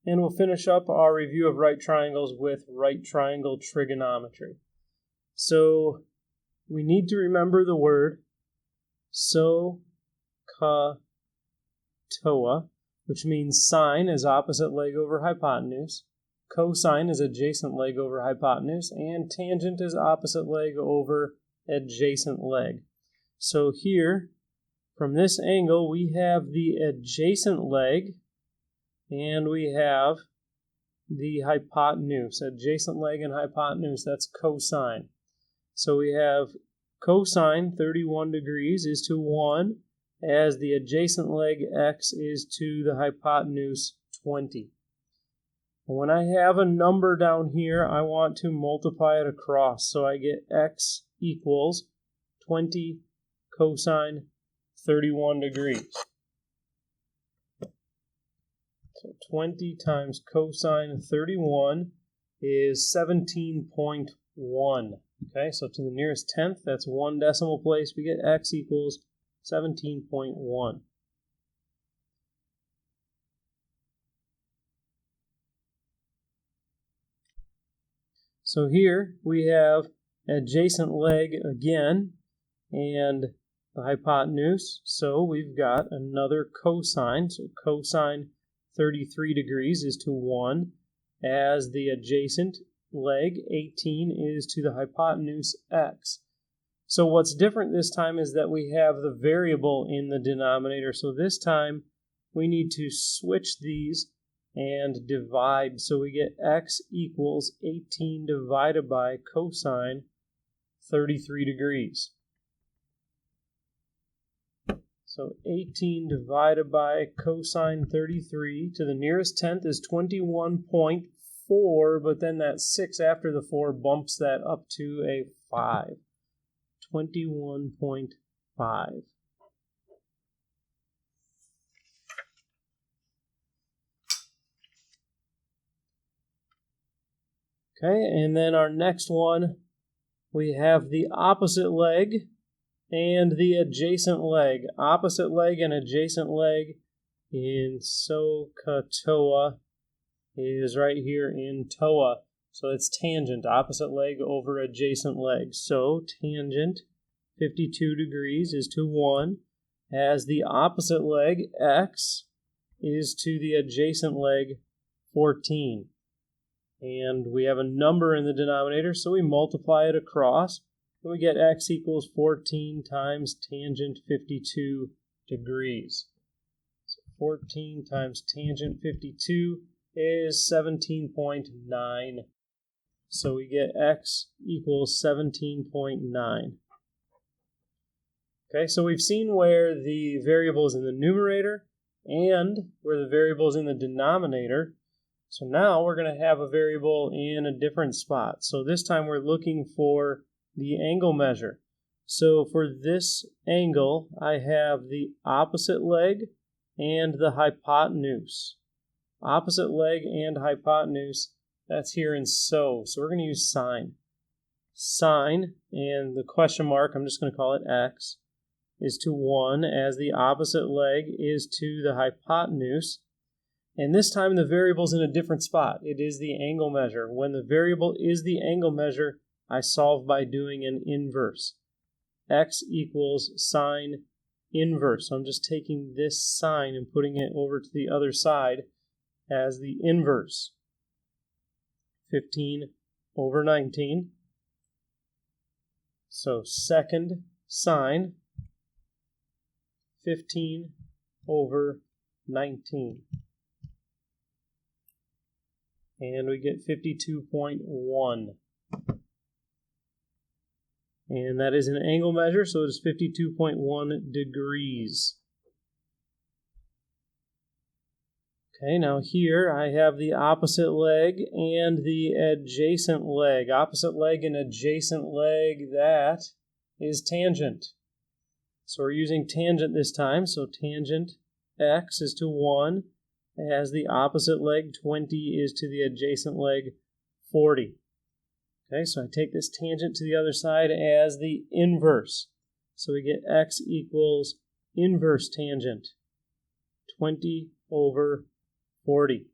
and we'll finish up our review of right triangles with right triangle trigonometry. So we need to remember the word SOHCAHTOA, which means sine is opposite leg over hypotenuse, cosine is adjacent leg over hypotenuse, and tangent is opposite leg over adjacent leg. So here, from this angle, we have the adjacent leg and we have the hypotenuse. Adjacent leg and hypotenuse, that's cosine. So we have cosine 31 degrees is to 1, as the adjacent leg x is to the hypotenuse 20. When I have a number down here, I want to multiply it across. So I get x equals 20 cosine 31 degrees. So 20 times cosine 31 is 17.1. Okay, so to the nearest tenth, that's one decimal place, we get x equals 17.1. So here we have adjacent leg again and the hypotenuse. So we've got another cosine. So cosine 33 degrees is to 1, as the adjacent leg 18 is to the hypotenuse x. So what's different this time is that we have the variable in the denominator. So this time we need to switch these and divide. So we get x equals 18 divided by cosine 33 degrees. So 18 divided by cosine 33 to the nearest tenth is 21.4, but then that 6 after the 4 bumps that up to a 5. 21.5. Okay, and then our next one, we have the opposite leg and the adjacent leg. Opposite leg and adjacent leg in SOHCAHTOA is right here in TOA. So it's tangent, opposite leg over adjacent leg. So tangent 52 degrees is to 1, as the opposite leg, x, is to the adjacent leg, 14. And we have a number in the denominator, so we multiply it across, and we get x equals 14 times tangent 52 degrees. So 14 times tangent 52 is 17.9. So we get x equals 17.9. Okay, so we've seen where the variable is in the numerator and where the variable is in the denominator. So now we're going to have a variable in a different spot. So this time we're looking for the angle measure. So for this angle, I have the opposite leg and the hypotenuse. Opposite leg and hypotenuse, that's here in So we're going to use sine. Sine, and the question mark, I'm just going to call it x, is to 1, as the opposite leg is to the hypotenuse. And this time the variable is in a different spot. It is the angle measure. When the variable is the angle measure, I solve by doing an inverse. X equals sine inverse. So I'm just taking this sine and putting it over to the other side as the inverse. 15 over 19. So second sine, 15 over 19. And we get 52.1. And that is an angle measure, so it is 52.1 degrees. Okay, now here I have the opposite leg and the adjacent leg. Opposite leg and adjacent leg, that is tangent. So we're using tangent this time, so tangent x is to 1, as the opposite leg, 20, is to the adjacent leg, 40. Okay, so I take this tangent to the other side as the inverse. So we get x equals inverse tangent, 20 over 40.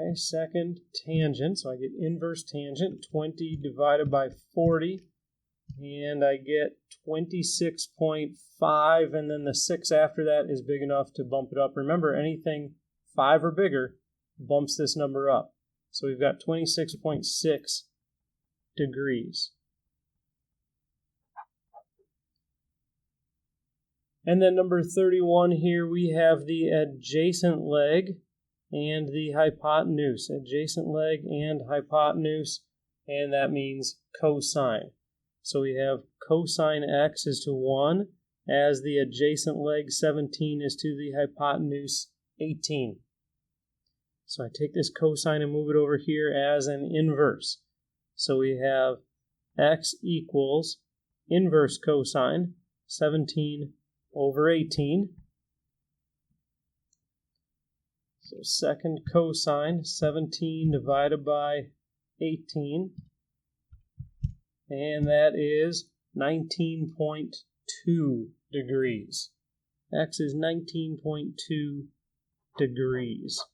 Okay, second tangent, so I get inverse tangent, 20 divided by 40, and I get 26.5, and then the 6 after that is big enough to bump it up. Remember, anything 5 or bigger bumps this number up. So we've got 26.6 degrees. And then number 31 here, we have the adjacent leg and the hypotenuse. Adjacent leg and hypotenuse, and that means cosine. So we have cosine x is to 1, as the adjacent leg 17 is to the hypotenuse 18. So I take this cosine and move it over here as an inverse. So we have x equals inverse cosine 17 over 18. So second cosine 17 divided by 18. And that is 19.2 degrees. X is 19.2 degrees.